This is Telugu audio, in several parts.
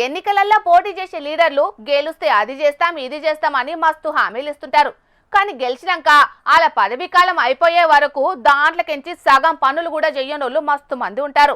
ఎన్నికలల్లో పోటీ చేసే లీడర్లు గెలుస్తే అది చేస్తాం ఇది చేస్తామని మస్తు హామీలు ఇస్తుంటారు. కానీ గెలిచినాక వాళ్ళ పదవీ కాలం అయిపోయే వరకు దాంట్లోకించి సగం పనులు కూడా చెయ్యనోళ్ళు మస్తు మంది ఉంటారు.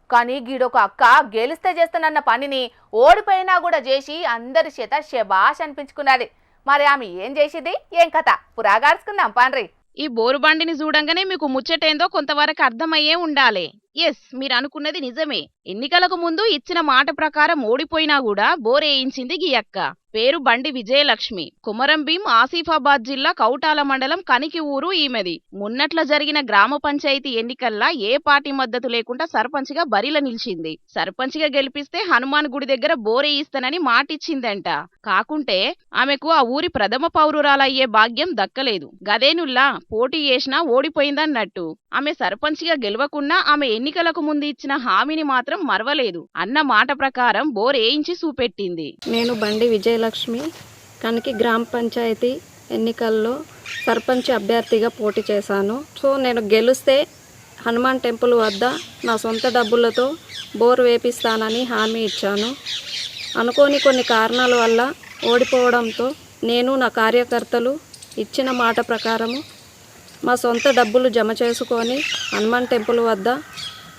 కానీ గీడొక అక్క గెలిస్తే చేస్తానన్న పనిని ఓడిపోయినా కూడా చేసి అందరి చేత శబాష్ అనిపించుకున్నది. మరి ఆమె ఏం చేసింది, ఏం కథ పురాగాడుచుకుందాం పాండ్రి. ఈ బోరుబండిని చూడంగానే మీకు ముచ్చటేందో కొంతవరకు అర్థమయ్యే ఉండాలి. ఎస్, మీరు అనుకున్నది నిజమే. ఎన్నికలకు ముందు ఇచ్చిన మాట ప్రకారం ఓడిపోయినా కూడా బోరేయించింది గీ అక్క. పేరు బండి విజయలక్ష్మి. కుమరం భీం ఆసిఫాబాద్ జిల్లా కౌటాల మండలం కనికి ఊరు ఈమెది. మొన్నట్ల జరిగిన గ్రామ పంచాయతీ ఎన్నికల్లా ఏ పార్టీ మద్దతు లేకుండా సర్పంచ్గా బరిలో నిలిచింది. సర్పంచ్గా గెలిపిస్తే హనుమాన్ గుడి దగ్గర బోరేయిస్తానని మాటిచ్చిందంట. కాకుంటే ఆమెకు ఆ ఊరి ప్రథమ పౌరురాలయ్యే భాగ్యం దక్కలేదు. గదేనుల్లా పోటీ చేసినా ఓడిపోయిందన్నట్టు. ఆమె సర్పంచ్గా గెలవకున్నా ఆమె ఎన్నికలకు ముందు ఇచ్చిన హామీని మాత్రం మరవలేదు. అన్న మాట ప్రకారం బోరేయించి చూపెట్టింది. నేను బండి విజయలక్ష్మి కనికి గ్రామ పంచాయతీ ఎన్నికల్లో సర్పంచ్ అభ్యర్థిగా పోటీ చేశాను. సో నేను గెలిస్తే హనుమాన్ టెంపుల్ వద్ద నా సొంత డబ్బులతో బోర్ వేపిస్తానని హామీ ఇచ్చాను. అనుకోని కొన్ని కారణాల వల్ల ఓడిపోవడంతో నేను నా కార్యకర్తలు ఇచ్చిన మాట ప్రకారము మా సొంత డబ్బులు జమ చేసుకొని హనుమాన్ టెంపుల్ వద్ద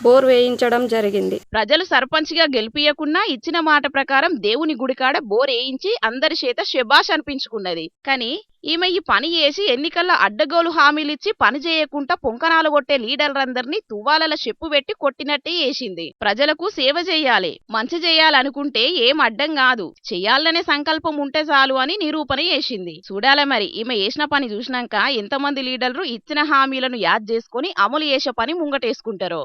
బోర్ వేయించడం జరిగింది. ప్రజలు సర్పంచ్గా గెలిపియకున్నా ఇచ్చిన మాట ప్రకారం దేవుని గుడికాడ బోర్ వేయించి అందరి చేత శబాష్ అనిపించుకున్నది. కానీ ఈమె ఈ పని చేసి ఎన్నికల్లో అడ్డగోలు హామీలిచ్చి పని చేయకుండా పొంకనాలు కొట్టే లీడర్లందరినీ తువ్వాలల చెప్పు పెట్టి కొట్టినట్టే చేసింది. ప్రజలకు సేవ చేయాలి, మంచి చేయాలనుకుంటే ఏం అడ్డం కాదు, చెయ్యాలనే సంకల్పం ఉంటే చాలు అని నిరూపణ చేసింది. చూడాలి మరి ఈమె చేసిన పని చూసినాక ఎంతమంది లీడర్లు ఇచ్చిన హామీలను యాద్ చేసుకుని అమలు చేసే పని ముంగటేసుకుంటారో.